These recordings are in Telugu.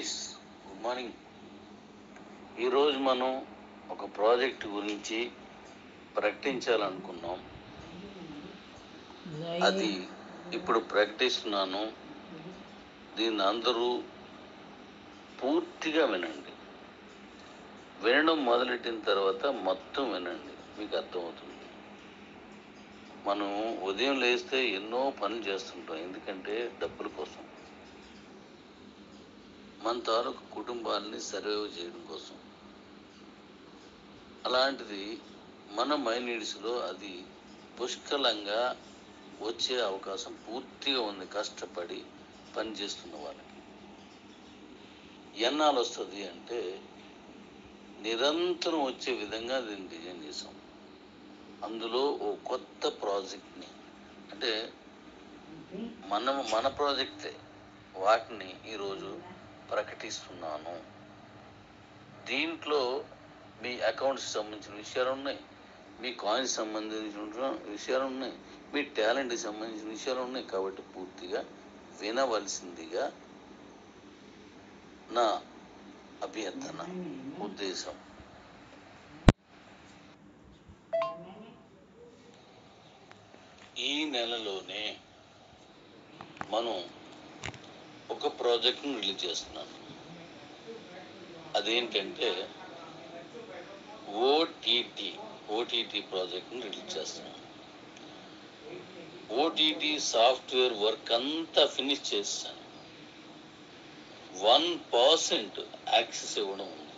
Guys, good morning. ఈరోజు మనం ఒక ప్రాజెక్ట్ గురించి ప్రకటించాలనుకున్నాం. అది ఇప్పుడు ప్రకటిస్తున్నాను. దీన్ని అందరూ పూర్తిగా వినండి. వినడం మొదలెట్టిన తర్వాత మొత్తం వినండి, మీకు అర్థమవుతుంది. మనం ఉదయం లేస్తే ఎన్నో పనులు చేస్తుంటాం, ఎందుకంటే డబ్బుల కోసం, మన తాలూకు కుటుంబాలని సర్వైవ్ చేయడం కోసం. అలాంటిది మన మైనీడ్స్లో అది పుష్కలంగా వచ్చే అవకాశం పూర్తిగా ఉంది. కష్టపడి పనిచేస్తున్న వాళ్ళకి ఎన్నాళ్ళు వస్తుంది అంటే, నిరంతరం వచ్చే విధంగా దీన్ని డిజైన్ చేసాం. అందులో ఓ కొత్త ప్రాజెక్ట్ని, అంటే మన ప్రాజెక్టే, వాటిని ఈరోజు ప్రకటిస్తున్నాను. దీంట్లో మీ అకౌంట్స్కి సంబంధించిన విషయాలు ఉన్నాయి, మీ కాయిన్స్ సంబంధించిన విషయాలు ఉన్నాయి, మీ టాలెంట్కి సంబంధించిన విషయాలు ఉన్నాయి. కాబట్టి పూర్తిగా వినవలసిందిగా నా అభ్యర్థన, ఉద్దేశం. ఈ నెలలోనే మనం ఒక ప్రాజెక్ట్ను రిలీజ్ చేస్తున్నాను. అదేంటంటే ఓటీటీ ప్రాజెక్ట్ని రిలీజ్ చేస్తున్నాను. ఓటీటీ సాఫ్ట్వేర్ వర్క్ అంతా ఫినిష్ చేస్తాను. 1% యాక్సెస్ ఇవ్వడం ఉంది.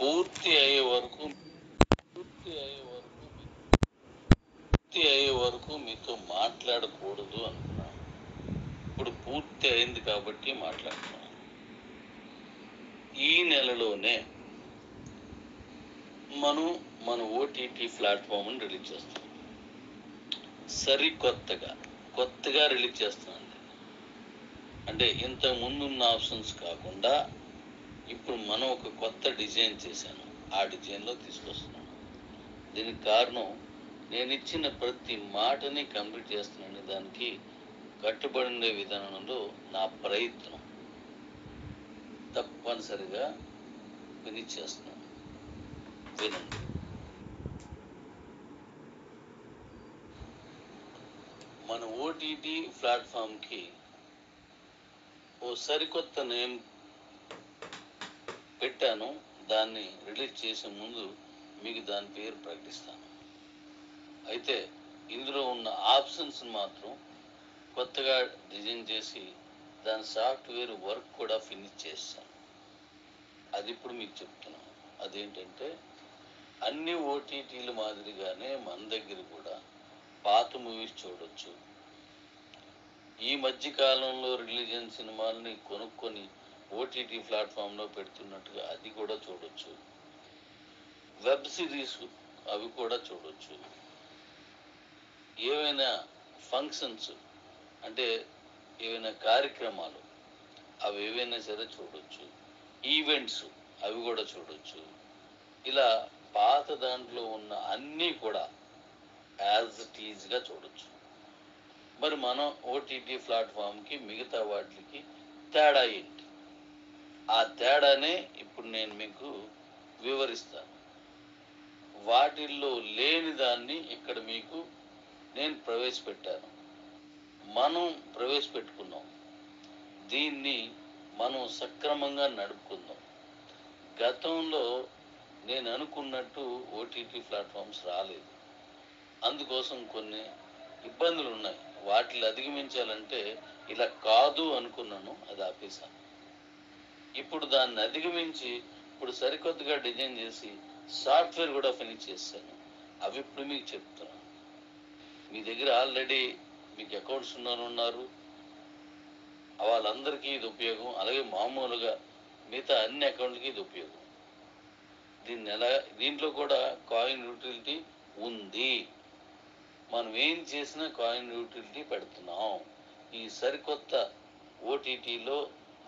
పూర్తి అయ్యే వరకు మీతో మాట్లాడకూడదు అనుకున్నాను. ఇప్పుడు పూర్తి అయింది కాబట్టి మాట్లాడుతున్నాను. ఈ నెలలోనే మనం మన ఓటీటీ ప్లాట్ఫామ్ని రిలీజ్ చేస్తాం. కొత్తగా రిలీజ్ చేస్తున్నాను. అంటే ఇంతకు ముందు ఉన్న ఆప్షన్స్ కాకుండా ఇప్పుడు మనం ఒక కొత్త డిజైన్ చేశాను. ఆ డిజైన్లో తీసుకొస్తున్నాను. దీనికి కారణం, నేను ఇచ్చిన ప్రతి మాటని కంప్లీట్ చేస్తున్నాను. దానికి కట్టుబడి విధానంలో నా ప్రయత్నం. తప్పనిసరిగా ఫినిష్ చేస్తున్నాను. వినండి. మన ఓటీటీ ప్లాట్ఫామ్కి ఓ సరికొత్త నేమ్ పెట్టాను. దాన్ని రిలీజ్ చేసే ముందు మీకు దాని పేరు ప్రకటిస్తాను. అయితే ఇందులో ఉన్న ఆప్షన్స్ మాత్రం కొత్తగా డిజైన్ చేసి దాని సాఫ్ట్వేర్ వర్క్ కూడా ఫినిష్ చేస్తాను. అది ఇప్పుడు మీకు చెప్తున్నాను. అదేంటంటే, అన్ని ఓటీటీల మాదిరిగానే మన దగ్గర కూడా పాత మూవీస్ చూడొచ్చు. ఈ మధ్య కాలంలో రిలీజ్ అయిన సినిమాలని కొనుక్కొని ఓటీటీ ప్లాట్ఫామ్లో పెడుతున్నట్టుగా అది కూడా చూడొచ్చు. వెబ్ సిరీస్ అవి కూడా చూడొచ్చు. ఏవైనా ఫంక్షన్స్, అంటే ఏవైనా కార్యక్రమాలు, అవి ఏవైనా సరే చూడొచ్చు. ఈవెంట్స్ అవి కూడా చూడొచ్చు. ఇలా పాత దాంట్లో ఉన్న అన్నీ కూడా యాజ్ ఇట్ ఈజ్గా చూడొచ్చు. మరి మనం ఓటీటీ ప్లాట్ఫామ్కి మిగతా వాటికి తేడా ఏంటి? ఆ తేడానే ఇప్పుడు నేను మీకు వివరిస్తాను. వాటిల్లో లేని దాన్ని ఇక్కడ మీకు నేను ప్రవేశపెట్టాను. మనం ప్రవేశపెట్టుకున్నాం. దీన్ని మనం సక్రమంగా నడుపుకుందాం. గతంలో నేను అనుకున్నట్టు ఓటీటీ ప్లాట్ఫామ్స్ రాలేదు. అందుకోసం కొన్ని ఇబ్బందులు ఉన్నాయి. వాటిని అధిగమించాలంటే ఇలా కాదు అనుకున్నాను, అది ఆపేశాను. ఇప్పుడు దాన్ని అధిగమించి ఇప్పుడు సరికొత్తగా డిజైన్ చేసి సాఫ్ట్వేర్ కూడా ఫినిష్ చేశాను. అవి ఇప్పుడు మీకు చెప్తున్నాను. మీ దగ్గర ఆల్రెడీ మీకు అకౌంట్స్ ఉన్నారు, వాళ్ళందరికీ ఇది ఉపయోగం. అలాగే మామూలుగా మిగతా అన్ని అకౌంట్లకి ఇది ఉపయోగం. దీంట్లో కూడా కాయిన్ యూటిలిటీ ఉంది. మనం ఏం చేసినా కాయిన్ యూటిలిటీ పెడుతున్నాం. ఈ సరికొత్త ఓటీటీలో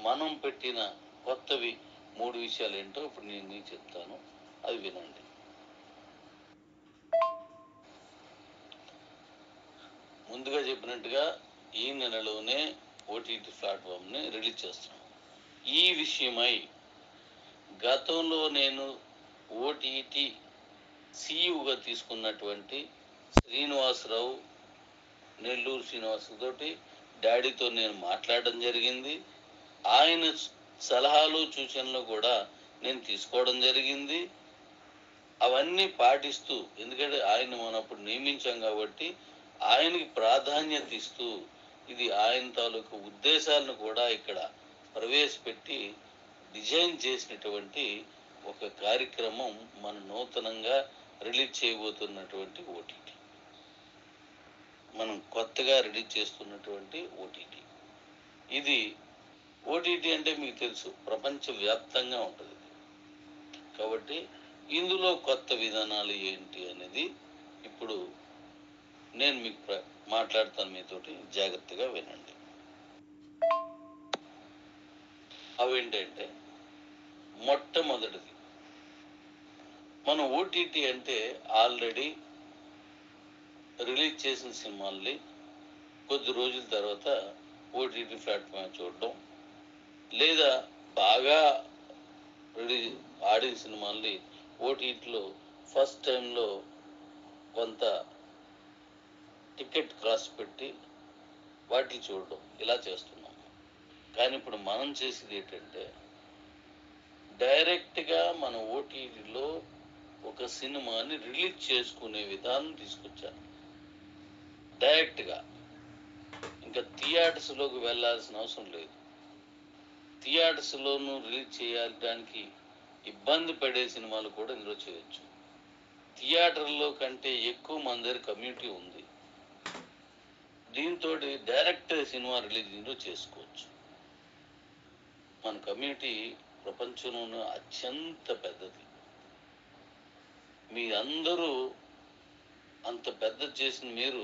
మనం పెట్టిన కొత్తవి 3 విషయాలు ఏంటో ఇప్పుడు నేను మీకు చెప్తాను, అవి వినండి. ముందుగా చెప్పినట్టుగా ఈ నెలలోనే ఓటీటీ ప్లాట్ఫామ్ని రిలీజ్ చేస్తున్నాం. ఈ విషయమై గతంలో నేను ఓటీటీ సీఈఓగా తీసుకున్నటువంటి శ్రీనివాసరావు, నెల్లూరు శ్రీనివాసరావు తోటి డాడీతో నేను మాట్లాడడం జరిగింది. ఆయన సలహాలు సూచనలు కూడా నేను తీసుకోవడం జరిగింది. అవన్నీ పాటిస్తూ, ఎందుకంటే ఆయన మనం అప్పుడు నియమించాం కాబట్టి ఆయనకి ప్రాధాన్యత ఇస్తూ ఇది ఆయన తాలూకు ఉద్దేశాలను కూడా ఇక్కడ ప్రవేశపెట్టి డిజైన్ చేసినటువంటి ఒక కార్యక్రమం మన నూతనంగా రిలీజ్ చేయబోతున్నటువంటి ఓటీటీ, మనం కొత్తగా రిలీజ్ చేస్తున్నటువంటి ఓటీటీ. ఇది ఓటీటీ అంటే మీకు తెలుసు ప్రపంచవ్యాప్తంగా ఉంటుంది. కాబట్టి ఇందులో కొత్త విధానాలు ఏంటి అనేది ఇప్పుడు నేను మీకు మాట్లాడతాను, మీతోటి జాగ్రత్తగా వినండి. అవేంటంటే మొట్టమొదటిది, మన ఓటీటీ అంటే ఆల్రెడీ రిలీజ్ చేసిన సినిమాల్ని కొద్ది రోజుల తర్వాత ఓటీటీ ప్లాట్ఫామ్ చూడడం, లేదా బాగా రిలీజ్ ఆడిన సినిమాల్ని ఓటీటీలో ఫస్ట్ టైంలో కొంత టికెట్ కాస్ట్ పెట్టి వాటిని చూడడం, ఇలా చేస్తున్నాం. కానీ ఇప్పుడు మనం చేసేది ఏంటంటే డైరెక్ట్గా మన ఓటీటీలో ఒక సినిమాని రిలీజ్ చేసుకునే విధానం తీసుకొచ్చాను. డైరెక్ట్గా ఇంకా థియేటర్స్లోకి వెళ్ళాల్సిన అవసరం లేదు. థియేటర్స్లోనూ రిలీజ్ చేయడానికి ఇబ్బంది పడే సినిమాలు కూడా ఇందులో చేయొచ్చు. థియేటర్లో కంటే ఎక్కువ మన దగ్గర కమ్యూనిటీ ఉంది. దీంతో డైరెక్ట్ సినిమా రిలీజ్ ఇందులో చేసుకోవచ్చు. మన కమ్యూనిటీ ప్రపంచంలోనే అత్యంత పెద్దది. మీ అందరూ అంత పెద్దది చేసిన మీరు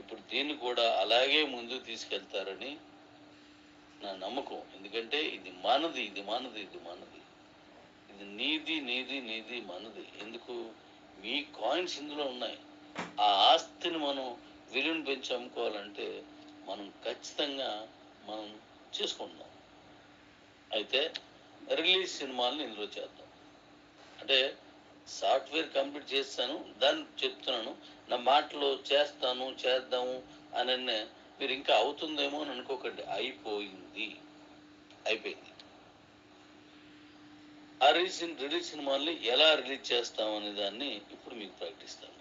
ఇప్పుడు దీన్ని కూడా అలాగే ముందుకు తీసుకెళ్తారని నా నమ్మకం. ఎందుకంటే ఇది మనది, ఇది మనది, ఇది మనది, ఇది నీది, నీది, నీది, మనది. ఎందుకు? మీ కాయిన్స్ ఇందులో ఉన్నాయి. ఆ ఆస్తిని మనం విలువను పెంచి అమ్ముకోవాలంటే మనం ఖచ్చితంగా మనం చేసుకుంటాం. అయితే రిలీజ్ సినిమాలను ఇందులో చేద్దాం. అంటే సాఫ్ట్వేర్ కంప్లీట్ చేస్తాను, దాన్ని చెప్తున్నాను. నా మాటలో చేస్తాను, చేద్దాము అని మీరు ఇంకా అవుతుందేమో అని అనుకోకండి. అయిపోయింది, అయిపోయింది. ఆ రిలీజ్ సినిమాల్ని ఎలా రిలీజ్ చేస్తామనే దాన్ని ఇప్పుడు మీకు ప్రకటిస్తాను.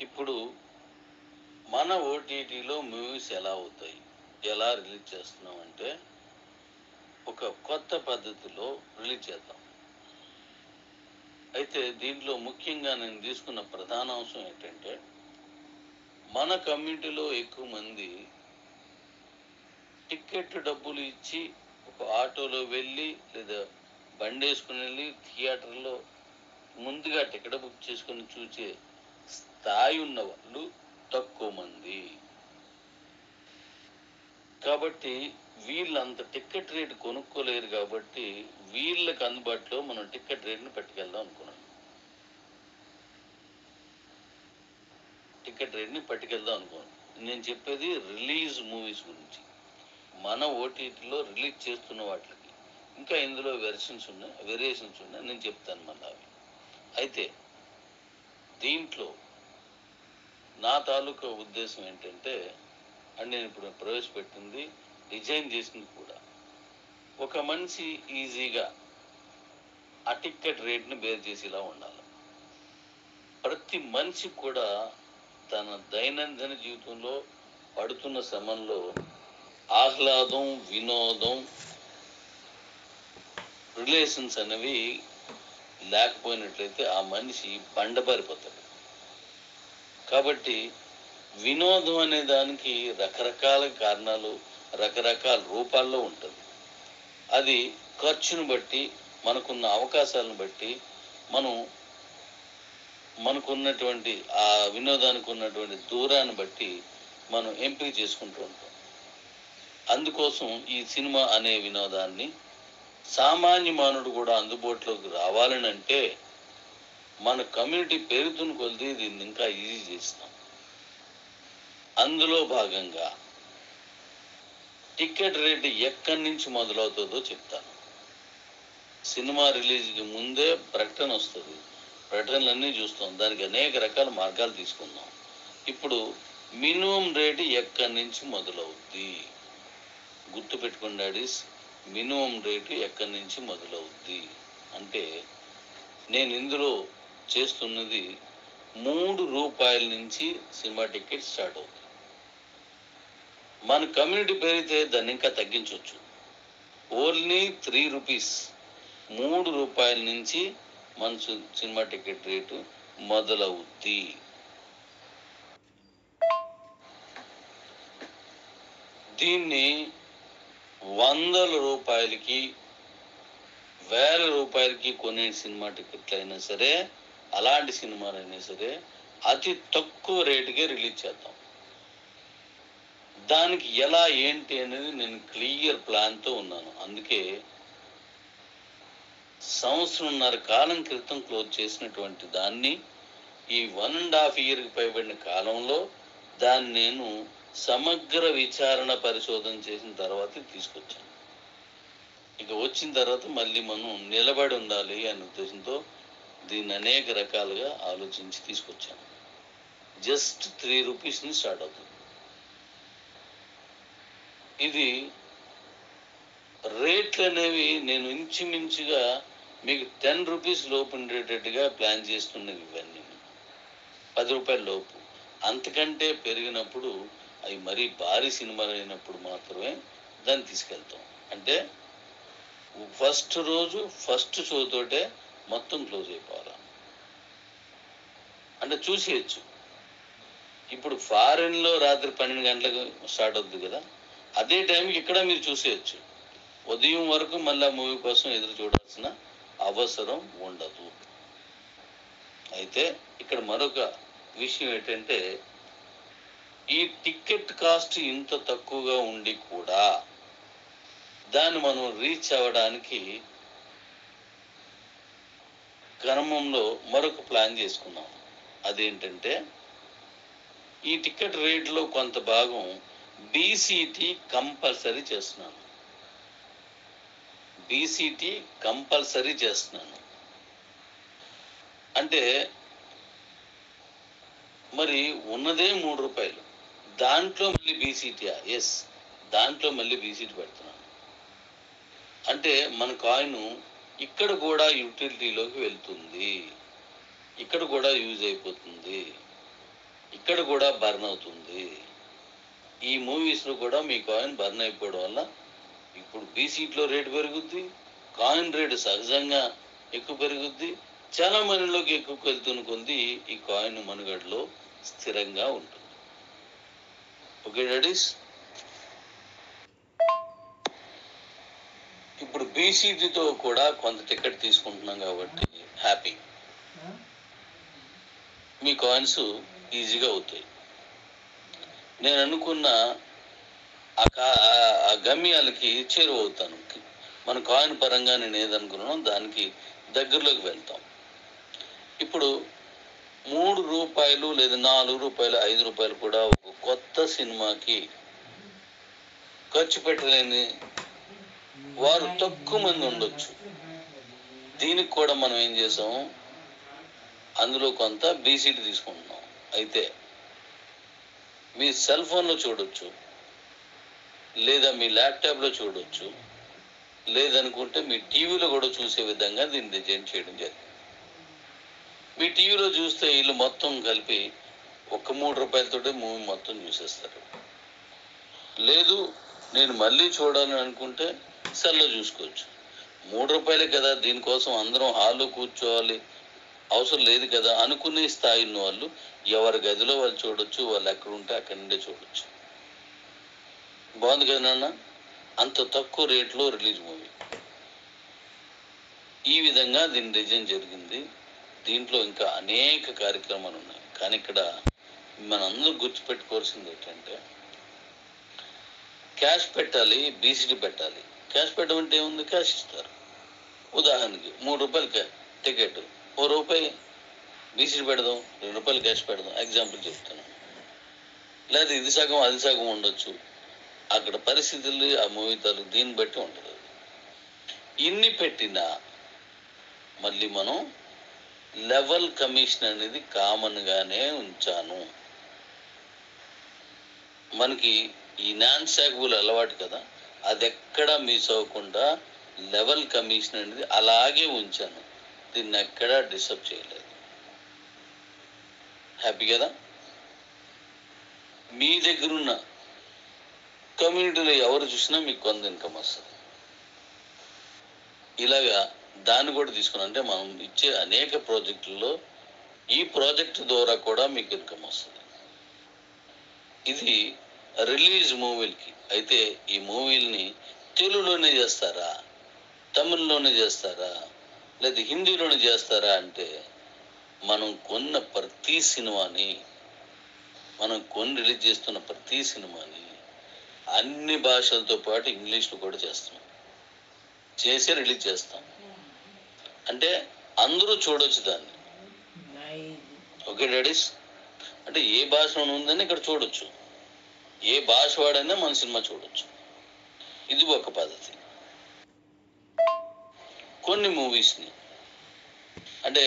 ఇప్పుడు మన ఓటీటీలో మూవీస్ ఎలా అవుతాయి, ఎలా రిలీజ్ చేస్తున్నాం అంటే ఒక కొత్త పద్ధతిలో రిలీజ్ చేద్దాం. అయితే దీంట్లో ముఖ్యంగా నేను తీసుకున్న ప్రధాన అంశం ఏంటంటే మన కమ్యూనిటీలో ఎక్కువ మంది టికెట్ డబ్బులు ఇచ్చి ఒక ఆటోలో వెళ్ళి లేదా బండి వేసుకుని వెళ్ళి థియేటర్లో ముందుగా టికెట్ బుక్ చేసుకుని చూసే స్థాయి ఉన్న వాళ్ళు తక్కువ మంది. కాబట్టి వీళ్ళంత టికెట్ రేటు కొనుక్కోలేరు. కాబట్టి వీళ్ళకి అందుబాటులో మనం టికెట్ రేట్ని పట్టుకెళ్దాం అనుకున్నాం. నేను చెప్పేది రిలీజ్ మూవీస్ గురించి. మన ఓటీటీలో రిలీజ్ చేస్తున్న వాటికి ఇంకా ఇందులో వేరియేషన్స్ ఉన్నాయి, నేను చెప్తాను మళ్ళీ అవి. అయితే దీంట్లో నా తాలూకా ఉద్దేశం ఏంటంటే, అండ్ నేను ఇప్పుడు ప్రవేశపెట్టింది, డిజైన్ చేసింది కూడా ఒక మనిషి ఈజీగా ఆ టికెట్ రేట్ని బేర్ చేసేలా ఉండాలి. ప్రతి మనిషి కూడా తన దైనందిన జీవితంలో పడుతున్న శ్రమంలో ఆహ్లాదం, వినోదం, రిలేషన్స్ అనేవి లేకపోయినట్లయితే ఆ మనిషి బండబారిపోతాడు. కాబట్టి వినోదం అనే దానికి రకరకాల కారణాలు, రకరకాల రూపాల్లో ఉంటుంది. అది ఖర్చును బట్టి, మనకున్న అవకాశాలను బట్టి, మనకున్నటువంటి ఆ వినోదానికి ఉన్నటువంటి దూరాన్ని బట్టి మనం ఎంపిక చేసుకుంటూ ఉంటాం. అందుకోసం ఈ సినిమా అనే వినోదాన్ని సామాన్య మానవుడు కూడా అందుబాటులోకి రావాలని అంటే మన కమ్యూనిటీ పెరుగుతున్న కొద్దీ దీన్ని ఇంకా ఈజీ చేస్తాం. అందులో భాగంగా టికెట్ రేటు ఎక్కడి నుంచి మొదలవుతుందో చెప్తాను. సినిమా రిలీజ్కి ముందే ప్రకటన వస్తుంది, ప్రకటనలన్నీ చూస్తాం, దానికి అనేక రకాల మార్గాలు తీసుకుందాం. ఇప్పుడు మినిమం రేటు ఎక్కడి నుంచి మొదలవుద్ది గుర్తుపెట్టుకోండి డాడీస్. మినిమం రేటు ఎక్కడి నుంచి మొదలవుద్ది అంటే నేను ఇందులో చేస్తున్నది ₹3 నుంచి సినిమా టికెట్ స్టార్ట్ అవుతుంది. మన కమ్యూనిటీ పెరిగితే దాన్ని ఇంకా తగ్గించవచ్చు. ఓన్లీ ₹3, ₹3 నుంచి మన సినిమా టికెట్ రేటు మొదలవుద్ది. దీన్ని ₹100కి, ₹1000కి కొనే సినిమా టికెట్లు అయినా సరే, అలాంటి సినిమాలైనా సరే అతి తక్కువ రేటుకే రిలీజ్ చేద్దాం. దానికి ఎలా ఏంటి అనేది నేను క్లియర్ ప్లాన్తో ఉన్నాను. అందుకే సంవత్సరంన్నర కాలం క్రితం క్లోజ్ చేసినటువంటి దాన్ని ఈ 1.5 ఇయర్కి పైబడిన కాలంలో దాన్ని నేను సమగ్ర విచారణ పరిశోధన చేసిన తర్వాత తీసుకొచ్చాను. ఇక వచ్చిన తర్వాత మళ్ళీ మనం నిలబడి ఉండాలి అనే ఉద్దేశంతో దీన్ని అనేక రకాలుగా ఆలోచించి తీసుకొచ్చాను. జస్ట్ ₹3 స్టార్ట్ అవుతుంది. ఇది రేట్లు అనేవి నేను ఇంచుమించుగా మీకు ₹10 లోపు ఉండేటట్టుగా ప్లాన్ చేస్తున్నవి. ఇవన్నీ ₹10 లోపు. అంతకంటే పెరిగినప్పుడు అవి మరీ భారీ సినిమాలు అయినప్పుడు మాత్రమే దాన్ని తీసుకెళ్తాం. అంటే ఫస్ట్ రోజు ఫస్ట్ షో తోటే మొత్తం క్లోజ్ అయిపోవాలి. అంటే చూసేయచ్చు. ఇప్పుడు ఫారెన్లో రాత్రి 12 గంటలకు స్టార్ట్ అవుతుంది కదా, అదే టైంకి ఇక్కడ మీరు చూసేయచ్చు. ఉదయం వరకు మళ్ళీ మూవీ కోసం ఎదురు చూడాల్సిన అవసరం ఉండదు. అయితే ఇక్కడ మరొక విషయం ఏంటంటే, ఈ టికెట్ కాస్ట్ ఇంత తక్కువగా ఉండి కూడా దాన్ని మనం రీచ్ అవ్వడానికి క్రమంలో మరొక ప్లాన్ చేసుకున్నాం. అదేంటంటే, ఈ టికెట్ రేట్లో కొంత భాగం బీసీటీ కంపల్సరీ చేస్తున్నాను. బీసీటీ కంపల్సరీ చేస్తున్నాను అంటే మరి ఉన్నదే ₹3, దాంట్లో మళ్ళీ బీసీటీయా? ఎస్, దాంట్లో మళ్ళీ బీసీటీ పెడుతున్నాను. అంటే మన కాయిన్ ఇక్కడ కూడా యూటిలిటీలోకి వెళ్తుంది, ఇక్కడ కూడా యూజ్ అయిపోతుంది, ఇక్కడ కూడా బర్న్ అవుతుంది. ఈ మూవీస్లో కూడా మీ కాయిన్ బర్న్ అయిపోవడం వల్ల ఇప్పుడు బీసీటీలో రేటు పెరుగుద్ది, కాయిన్ రేటు సహజంగా ఎక్కువ పెరుగుద్ది. చాలా మందిలోకి ఎక్కువ వెళ్తున్న కొద్ది ఈ కాయిన్ మనుగడలో స్థిరంగా ఉంటుంది. ఓకే డాడీస్, ఇప్పుడు బీసీటీతో కూడా కొంత టికెట్ తీసుకుంటున్నాం కాబట్టి హ్యాపీ. మీ కాయిన్స్ ఈజీగా అవుతాయి. నేను అనుకున్న ఆ గమ్యాలకి చేరువవుతాను. మన కాయిన్ పరంగా నేను ఏదనుకున్నానో దానికి దగ్గరలోకి వెళ్తాం. ఇప్పుడు ₹3 లేదా ₹4, ₹5 కూడా ఒక కొత్త సినిమాకి ఖర్చు పెట్టలేని వారు తక్కువ మంది ఉండొచ్చు. దీనికి కూడా మనం ఏం చేసాం, అందులో కొంత బీసీటీ తీసుకుంటున్నాం. అయితే మీ సెల్ ఫోన్లో చూడొచ్చు, లేదా మీ ల్యాప్టాప్లో చూడొచ్చు, లేదనుకుంటే మీ టీవీలో కూడా చూసే విధంగా దీన్ని డిజైన్ చేయడం జరిగింది. మీ టీవీలో చూస్తే వీళ్ళు మొత్తం కలిపి ఒక ₹3 మూవీ మొత్తం చూసేస్తారు. లేదు నేను మళ్ళీ చూడాలని అనుకుంటే సెల్లో చూసుకోవచ్చు. ₹3 కదా, దీనికోసం అందరం హాల్లో కూర్చోవాలి అవసరం లేదు కదా అనుకునే స్థాయి ఉన్న వాళ్ళు ఎవరి గదిలో వాళ్ళు చూడొచ్చు, వాళ్ళు ఎక్కడ ఉంటే అక్కడి నుండే చూడొచ్చు. బాగుంది కదా నాన్న, అంత తక్కువ రేట్లో రిలీజ్ మూవీ. ఈ విధంగా దీని డిజైన్ జరిగింది. దీంట్లో ఇంకా అనేక కార్యక్రమాలు ఉన్నాయి. కానీ ఇక్కడ మనందరూ గుర్తుపెట్టుకోవాల్సింది ఏంటంటే, క్యాష్ పెట్టాలి, బీసీటీ పెట్టాలి. క్యాష్ పెట్టమంటే ఏముంది, క్యాష్ ఇస్తారు. ఉదాహరణకి ₹3 టికెట్, ₹1 బీసీటీ పెడదాం, ₹2 క్యాష్ పెడదాం, ఎగ్జాంపుల్ చెప్తాను. లేదా ఇది సగం అది సగం ఉండొచ్చు. అక్కడ పరిస్థితులు ఆ మూవీ తాలూకు దీన్ని బట్టి ఉంటుంది. ఇన్ని పెట్టినా మళ్ళీ మనం లెవెల్ కమిషన్ అనేది కామన్గానే ఉంచాను. మనకి ఈ నాన్ సాగబుల్ అలవాటు కదా, అది ఎక్కడా మిస్ అవ్వకుండా లెవెల్ కమిషన్ అనేది అలాగే ఉంచాను. దీన్ని ఎక్కడా డిస్టర్బ్ చేయలేదు. హ్యాపీ కదా? మీ దగ్గరున్న కమ్యూనిటీలో ఎవరు చూసినా మీకు కొంత ఇన్కమ్ వస్తుంది. ఇలాగా దాన్ని కూడా తీసుకుని, అంటే మనం ఇచ్చే అనేక ప్రాజెక్టుల్లో ఈ ప్రాజెక్ట్ ద్వారా కూడా మీకు ఇన్కమ్ వస్తుంది. ఇది రిలీజ్ మూవీలకి. అయితే ఈ మూవీల్ని తెలుగులోనే చేస్తారా, తమిళ్లోనే చేస్తారా, లేదా హిందీలోనే చేస్తారా అంటే, మనం కొన్న ప్రతి సినిమాని, మనం రిలీజ్ చేస్తున్న ప్రతి సినిమాని అన్ని భాషలతో పాటు ఇంగ్లీష్లో కూడా చేసి రిలీజ్ చేస్తాం. అంటే అందరూ చూడొచ్చు దాన్ని. Okay daddies? అంటే ఏ భాషలో ఉందని ఇక్కడ చూడొచ్చు, ఏ భాష వాడైనా మన సినిమా చూడొచ్చు. ఇది ఒక పద్ధతి. కొన్ని మూవీస్ని అంటే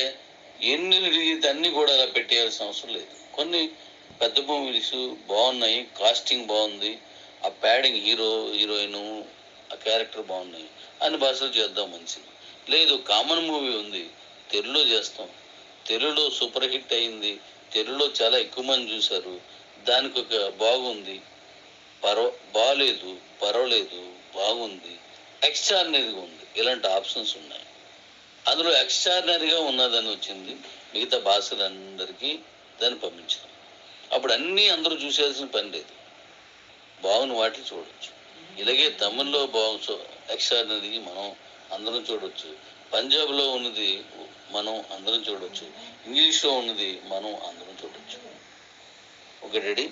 ఎన్ని రిలీజ్ అన్ని కూడా అలా పెట్టేయాల్సిన అవసరం లేదు. కొన్ని పెద్ద మూవీస్ బాగున్నాయి, కాస్టింగ్ బాగుంది, ఆ ప్యాడింగ్ హీరోయిన్ ఆ క్యారెక్టర్ బాగున్నాయి, అన్ని భాషలు చేద్దాం మంచిది. లేదు కామన్ మూవీ ఉంది, తెలుగులో చేస్తాం, తెలుగులో సూపర్ హిట్ అయింది, తెలుగులో చాలా ఎక్కువ మంది చూశారు, దానికి ఒక బాగుంది, బాగలేదు, పర్వాలేదు, బాగుంది, ఎక్స్ట్రాడినరీగా ఉంది, ఇలాంటి ఆప్షన్స్ ఉన్నాయి. అందులో ఎక్స్ట్రాడినరీగా ఉన్నదని వచ్చింది, మిగతా భాషలందరికీ దాన్ని పంపించడం. అప్పుడు అన్నీ అందరూ చూసేయాల్సిన పని లేదు, బాగున్న వాటిని చూడవచ్చు. ఇలాగే తమిళ్లో ఎక్స్ట్రాడినరీ మనం అందరం చూడవచ్చు, పంజాబ్లో ఉన్నది మనం అందరం చూడవచ్చు, ఇంగ్లీష్లో ఉన్నది మనం అందరం చూడవచ్చు. Okay daddy?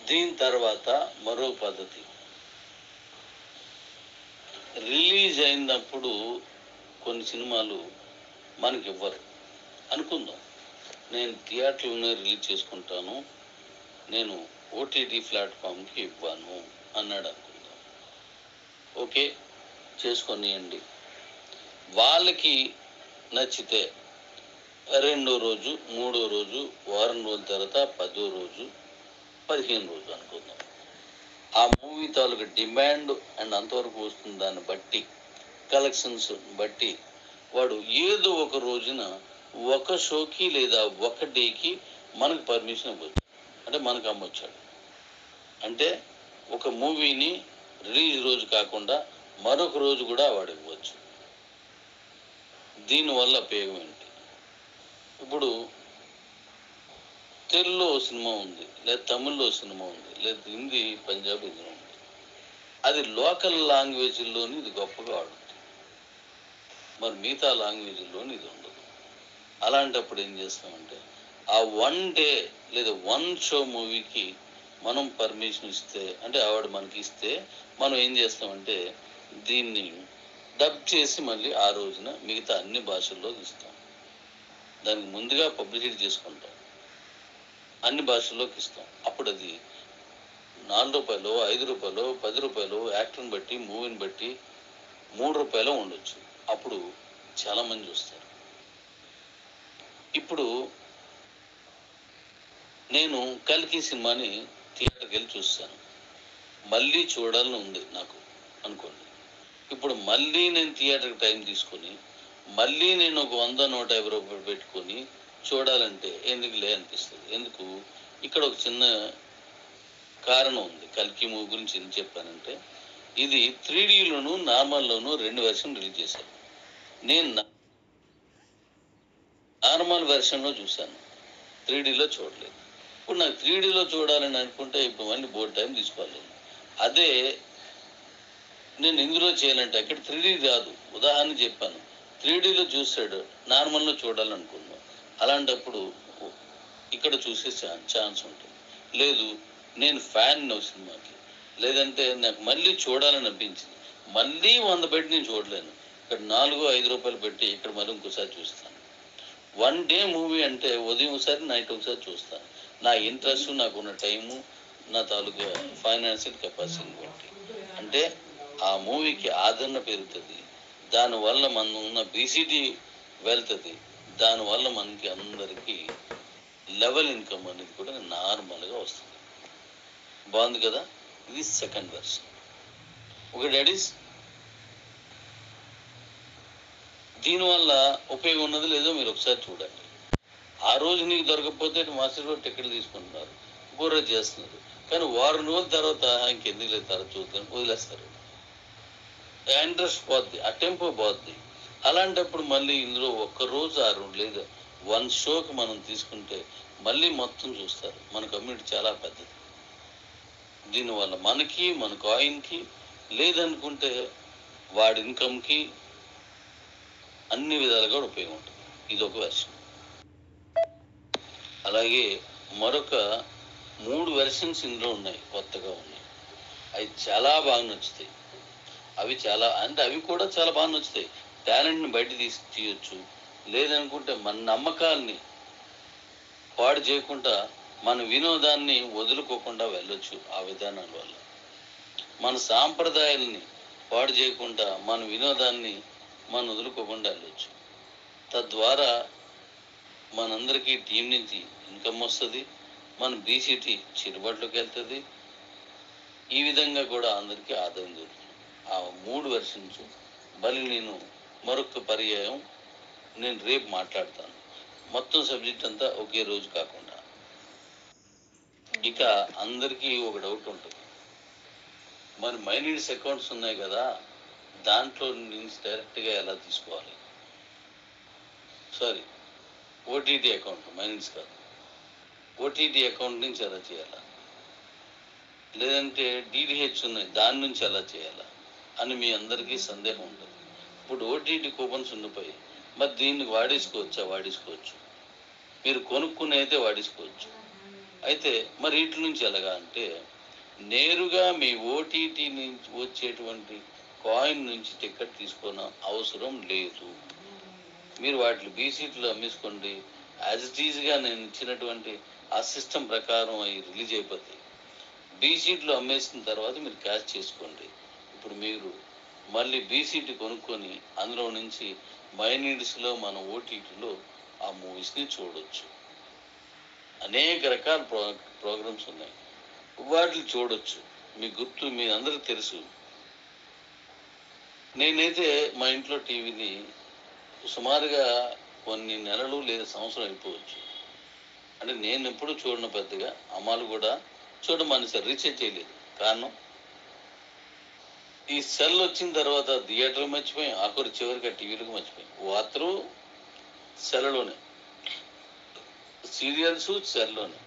దీని తర్వాత మరో పద్ధతి, రిలీజ్ అయినప్పుడు కొన్ని సినిమాలు మనకి ఇవ్వరు. అనుకుందాం నేను థియేటర్లోనే రిలీజ్ చేసుకుంటాను, నేను ఓటీటీ ప్లాట్ఫామ్కి ఇవ్వను అన్నాడు అనుకుందాం. ఓకే, చేసుకొనియండి. వాళ్ళకి నచ్చితే రెండో రోజు, మూడో రోజు, వారం రోజుల తర్వాత 10వ రోజు, 15 రోజు అనుకుందాం. ఆ మూవీ తాలూకు డిమాండ్ అండ్ అంతవరకు వస్తుంది, దాన్ని బట్టి కలెక్షన్స్ బట్టి వాడు ఏదో ఒక రోజున ఒక షోకి లేదా ఒక డేకి మనకు పర్మిషన్ ఇవ్వచ్చు, అంటే మనకు అమ్మొచ్చాడు. అంటే ఒక మూవీని రిలీజ్ రోజు కాకుండా మరొక రోజు కూడా వాడు ఇవ్వచ్చు. దీనివల్ల ఉపయోగం ఏంటి? ఇప్పుడు తెలుగులో సినిమా ఉంది, లేదా తమిళ్లో సినిమా ఉంది, లేదా హిందీ పంజాబ్ ఇందులో ఉంది, అది లోకల్ లాంగ్వేజ్లోని ఇది గొప్పగా ఆడుతుంది, మరి మిగతా లాంగ్వేజ్లోని ఇది ఉండదు. అలాంటప్పుడు ఏం చేస్తామంటే ఆ 1 డే లేదా 1 షో మూవీకి మనం పర్మిషన్ ఇస్తే, అంటే ఆవిడ మనకి ఇస్తే, మనం ఏం చేస్తామంటే దీన్ని డబ్ చేసి మళ్ళీ ఆ రోజున మిగతా అన్ని భాషల్లో ఇస్తాం. దానికి ముందుగా పబ్లిసిటీ చేసుకుంటాం, అన్ని భాషల్లోకి ఇస్తాం. అప్పుడు అది 4 రూపాయలు, 5 రూపాయలు, 10 రూపాయలు, యాక్టర్ని బట్టి, మూవీని బట్టి 3 రూపాయలు ఉండొచ్చు. అప్పుడు చాలామంది చూస్తారు. ఇప్పుడు నేను కల్కి సినిమాని థియేటర్కి వెళ్ళి చూస్తాను, మళ్ళీ చూడాలని ఉంది నాకు అనుకోండి. ఇప్పుడు మళ్ళీ నేను థియేటర్కి టైం తీసుకొని మళ్ళీ నేను ఒక 100-150 రూపాయలు పెట్టుకొని చూడాలంటే ఎందుకులే అనిపిస్తుంది. ఎందుకు? ఇక్కడ ఒక చిన్న కారణం ఉంది. కల్కి మూవీ గురించి ఎందుకు చెప్పానంటే, ఇది 3Dలోను నార్మల్లోను 2 వెర్షన్ రిలీజ్ చేశారు. నేను నార్మల్ వెర్షన్లో చూశాను, 3Dలో చూడలేదు. ఇప్పుడు నాకు 3Dలో చూడాలని అనుకుంటే ఇప్పుడు మళ్ళీ బోర్డు టైం తీసుకోవాలి. అదే నేను ఇందులో చేయాలంటే అక్కడ 3D కాదు, ఉదాహరణ చెప్పాను, 3Dలో చూసాడు, నార్మల్లో చూడాలనుకున్నాను. అలాంటప్పుడు ఇక్కడ చూసే ఛాన్స్ ఉంటుంది. లేదు నేను ఫ్యాన్ సినిమాకి, లేదంటే నాకు మళ్ళీ చూడాలని అనిపించింది, మళ్ళీ 100 పెట్టి నేను చూడలేను, ఇక్కడ 4-5 రూపాయలు పెట్టి ఇక్కడ మరి ఇంకోసారి చూస్తాను. 1 డే మూవీ అంటే ఉదయం ఒకసారి, నైట్ ఒకసారి చూస్తాను. నా ఇంట్రెస్ట్, నాకున్న టైము, నా తాలూకా ఫైనాన్షియల్ కెపాసిటీని బట్టి. అంటే ఆ మూవీకి ఆదరణ పెరుగుతుంది, దానివల్ల మనం ఉన్న బీసీటీ వెళ్తుంది, దానివల్ల మనకి అందరికీ లెవెల్ ఇన్కమ్ అనేది కూడా నార్మల్గా వస్తుంది. బాగుంది కదా. ఇది సెకండ్ వెర్షన్. ఓకే డాడీస్, దీనివల్ల ఉపయోగం ఉన్నది లేదో మీరు ఒకసారి చూడండి. ఆ రోజు నీకు దొరకకపోతే మాస్టర్ గారు టికెట్లు తీసుకుంటున్నారు, బుర్ర చేస్తున్నారు, కానీ వారం రోజుల తర్వాత ఇంకెందుకు లేదు తర్వాత చూద్దాం వదిలేస్తారు. ఇంట్రెస్ట్ పోద్ది, ఆ టెంపో పోద్ది. అలాంటప్పుడు మళ్ళీ ఇందులో ఒక్కరోజు ఆ రోజు లేదా 1 షోకి మనం తీసుకుంటే మళ్ళీ మొత్తం చూస్తారు. మన కమ్యూనిటీ చాలా పెద్దది. దీనివల్ల మనకి, మన కాయిన్కి, లేదనుకుంటే వాడి ఇన్కమ్కి అన్ని విధాలుగా ఉపయోగం ఉంటుంది. ఇది ఒక వెర్షన్. అలాగే మరొక 3 వెర్షన్స్ ఇందులో ఉన్నాయి, కొత్తగా ఉన్నాయి. అవి చాలా బాగా నచ్చుతాయి. అవి కూడా చాలా బాగా నచ్చుతాయి. టాలెంట్ని బయట తీయొచ్చు, లేదనుకుంటే మన నమ్మకాల్ని పాడు చేయకుండా మన వినోదాన్ని వదులుకోకుండా వెళ్ళొచ్చు. ఆ విధానాల వల్ల మన సాంప్రదాయాలని పాడు చేయకుండా మన వినోదాన్ని మనం వదులుకోకుండా వెళ్ళొచ్చు. తద్వారా మనందరికీ టీం నుంచి ఇన్కమ్ వస్తుంది, మన బీసీటీ చిరుబాటులోకి వెళ్తుంది. ఈ విధంగా కూడా అందరికీ ఆదాయం దొరుకుతుంది. ఆ 3 వెర్షన్స్ మళ్ళీ నేను మరొక పర్యాయం నేను రేపు మాట్లాడతాను. మొత్తం సబ్జెక్ట్ అంతా ఒకే రోజు కాకుండా. ఇక అందరికీ ఒక డౌట్ ఉంటుంది, మరి మైనీడ్స్ అకౌంట్స్ ఉన్నాయి కదా, దాంట్లో నుంచి డైరెక్ట్గా ఎలా తీసుకోవాలి? సారీ, ఓటీటీ అకౌంట్, మైనీడ్స్ కాదు, ఓటీటీ అకౌంట్ నుంచి ఎలా చేయాలా, లేదంటే డిడిహెచ్ ఉన్నాయి దాని నుంచి ఎలా చేయాలా అని మీ అందరికీ సందేహం ఉంటుంది. ఇప్పుడు ఓటీటీ కూపన్స్ ఉండిపోయి మరి దీన్ని వాడేసుకోవచ్చు. మీరు కొనుక్కుని అయితే వాడేసుకోవచ్చు. అయితే మరి వీటి నుంచి ఎలాగా అంటే, నేరుగా మీ ఓటీటీ నుంచి వచ్చేటువంటి కాయిన్ నుంచి టికెట్ తీసుకున్న అవసరం లేదు. మీరు వాటిని బీసీటీలో అమ్మేసుకోండి. యాజ్ ఇట్ ఈజ్గా నేను ఇచ్చినటువంటి ఆ సిస్టమ్ ప్రకారం అవి రిలీజ్ అయిపోతాయి. బీసీటీలో అమ్మేసిన తర్వాత మీరు క్యాష్ చేసుకోండి. ఇప్పుడు మీరు మళ్ళీ బీసీటీ కొనుక్కొని అందులో నుంచి మైనీడ్స్లో మన ఓటీటీలో ఆ మూవీస్ని చూడొచ్చు. అనేక రకాల ప్రోగ్రామ్స్ ఉన్నాయి, వాటిని చూడొచ్చు. మీ అందరికి తెలుసు. నేనైతే మా ఇంట్లో టీవీని సుమారుగా కొన్ని నెలలు లేదా సంవత్సరం అయిపోవచ్చు. అంటే నేను ఎప్పుడు చూడను, పెద్దగా అమ్మాలు కూడా చూడమనేసారు, రీఛార్జ్ చేయలేదు. కారణం ఈ సెల్ వచ్చిన తర్వాత థియేటర్ మర్చిపోయాం, ఆఖరి చివరికి ఆ టీవీలకు మర్చిపోయాం. వార్తలు సెల్లోనే, సీరియల్స్ సెల్లోనే,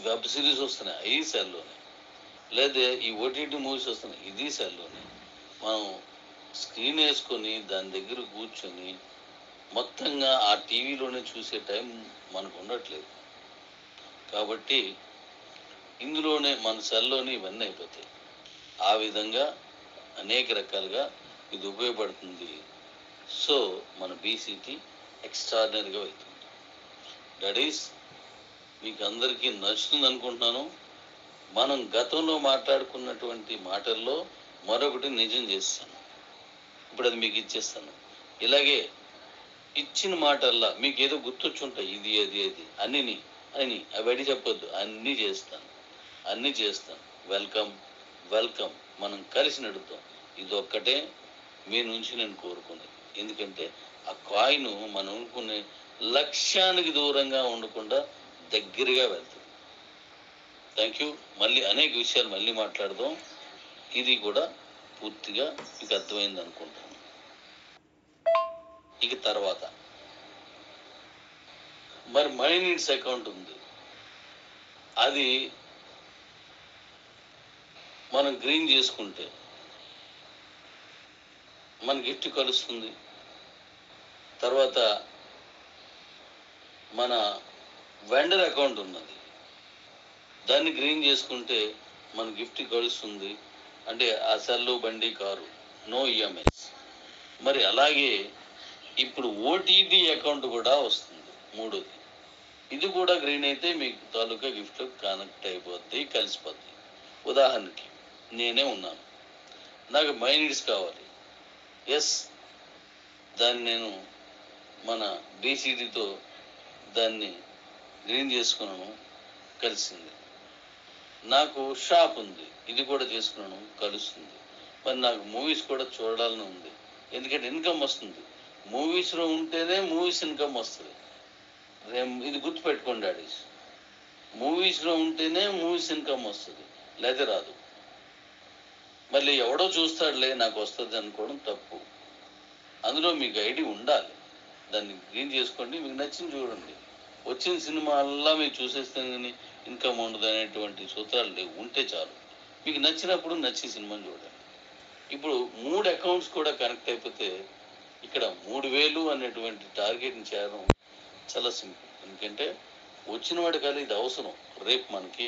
వెబ్ సిరీస్ వస్తున్నాయి అవి సెల్లోనే, లేదా ఈ ఓటీటీ మూవీస్ వస్తున్నాయి ఇది సెల్లోనే. మనం స్క్రీన్ వేసుకొని దాని దగ్గర కూర్చొని మొత్తంగా ఆ టీవీలోనే చూసే టైం మనకు ఉండట్లేదు. కాబట్టి ఇందులోనే మన సెల్లోనే ఇవన్నీ అయిపోతాయి. ఆ విధంగా అనేక రకాలుగా ఇది ఉపయోగపడుతుంది. సో మన బీసీటీ ఎక్స్ట్రాడినరీగా అవుతుంది. దట్ ఈస్ మీకు అందరికీ నచ్చుతుంది అనుకుంటున్నాను. మనం గతంలో మాట్లాడుకున్నటువంటి మాటల్లో మరొకటి నిజం చేస్తాను, ఇప్పుడు అది మీకు ఇచ్చేస్తాను. ఇలాగే ఇచ్చిన మాటల్లా మీకు ఏదో గుర్తొచ్చి ఉంటాయి, ఇది అది అది అని అవి చెప్పొద్దు, అన్నీ చేస్తాను. వెల్కమ్. మనం కలిసి నడుద్దాం. ఇది ఒక్కటే మీ నుంచి నేను కోరుకునేది. ఎందుకంటే ఆ కాయిన్ మనం అనుకునే లక్ష్యానికి దూరంగా ఉండకుండా దగ్గరగా వెళ్తుంది. Thank you. మళ్ళీ అనేక విషయాలు మళ్ళీ మాట్లాడదాం. ఇది కూడా పూర్తిగా మీకు అర్థమైంది అనుకుంటాను. ఇక తర్వాత మరి మనీ నీడ్స్ అకౌంట్ ఉంది, అది మనం గ్రీన్ చేసుకుంటే మన గిఫ్ట్ కలుస్తుంది. తర్వాత మన వెండర్ అకౌంట్ ఉన్నది, దాన్ని గ్రీన్ చేసుకుంటే మన గిఫ్ట్ కలుస్తుంది. అంటే ఆ సెల్లు, బండి, కారు, నో ఈఎంఐస్. మరి అలాగే ఇప్పుడు ఓటీటీ అకౌంట్ కూడా వస్తుంది, మూడోది. ఇది కూడా గ్రీన్ అయితే మీకు తాలూకా గిఫ్ట్లో కనెక్ట్ అయిపోద్ది, కలిసిపోద్ది. ఉదాహరణకి నేనే ఉన్నాను, నాకు మై నీడ్స్ కావాలి. ఎస్, దాన్ని నేను మన బీసీడీతో దాన్ని గ్రీన్ చేసుకున్నాను, కలిసింది. నాకు షాప్ ఉంది, ఇది కూడా చేసుకున్నాను, కలుస్తుంది. మరి నాకు మూవీస్ కూడా చూడాలని ఉంది, ఎందుకంటే ఇన్కమ్ వస్తుంది. మూవీస్లో ఉంటేనే మూవీస్ ఇన్కమ్ వస్తుంది. ఇది గుర్తుపెట్టుకోండి డాడీస్, మూవీస్లో ఉంటేనే మూవీస్ ఇన్కమ్ వస్తుంది, లేదా రాదు. మళ్ళీ ఎవడో చూస్తాడులే నాకు వస్తుంది అనుకోవడం తప్పు. అందులో మీకు ఐడి ఉండాలి, దాన్ని గ్రీన్ చేసుకోండి, మీకు నచ్చింది చూడండి. వచ్చిన సినిమాల్లా మీరు చూసేస్తే కానీ ఇన్కమ్ ఉండదు అనేటువంటి సూత్రాలు లేవు, ఉంటే చాలు. మీకు నచ్చినప్పుడు నచ్చిన సినిమాని చూడండి. ఇప్పుడు 3 అకౌంట్స్ కూడా కనెక్ట్ అయిపోతే ఇక్కడ 3000 అనేటువంటి టార్గెట్ని చేయడం చాలా సింపుల్. ఎందుకంటే వచ్చిన వాడి కాదు, ఇది అవసరం. రేపు మనకి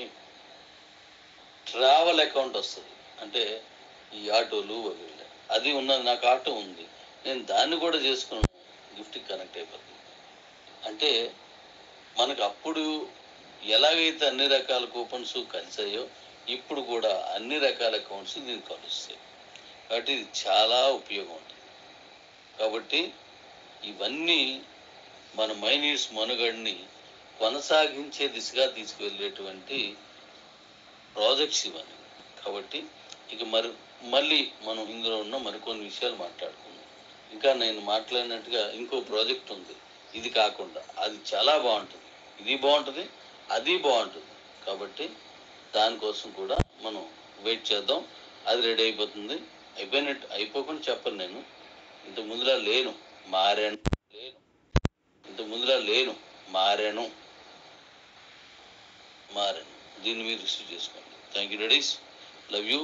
ట్రావెల్ అకౌంట్ వస్తుంది, అంటే ఈ ఆటోలు వగైరా, అది ఉన్నది. నాకు ఆటో ఉంది, నేను దాన్ని కూడా చేసుకున్నాను, గిఫ్ట్కి కనెక్ట్ అయిపోతుంది. అంటే మనకు అప్పుడు ఎలాగైతే అన్ని రకాల కూపన్స్ కలిసాయో ఇప్పుడు కూడా అన్ని రకాల అకౌంట్స్ దీనికి కలుస్తాయి. కాబట్టి ఇది చాలా ఉపయోగం ఉంటుంది. కాబట్టి ఇవన్నీ మన మై నీడ్స్ మనుగడని కొనసాగించే దిశగా తీసుకువెళ్ళేటువంటి ప్రాజెక్ట్స్ ఇవన్నీ. కాబట్టి ఇక మళ్ళీ మనం ఇందులో ఉన్న మరికొన్ని విషయాలు మాట్లాడుకుందాం. ఇంకా నేను మాట్లాడినట్టుగా ఇంకో ప్రాజెక్ట్ ఉంది, ఇది కాకుండా అది చాలా బాగుంటుంది, ఇది బాగుంటుంది, అది బాగుంటుంది. కాబట్టి దానికోసం కూడా మనం వెయిట్ చేద్దాం. అది రెడీ అయిపోతుంది. అయిపోకుండా చెప్పను, నేను ఇంత ముందులా లేను, మారాను. మారాను. దీన్ని మీరు రిసీవ్ చేసుకోండి. Thank you daddy's. Love you.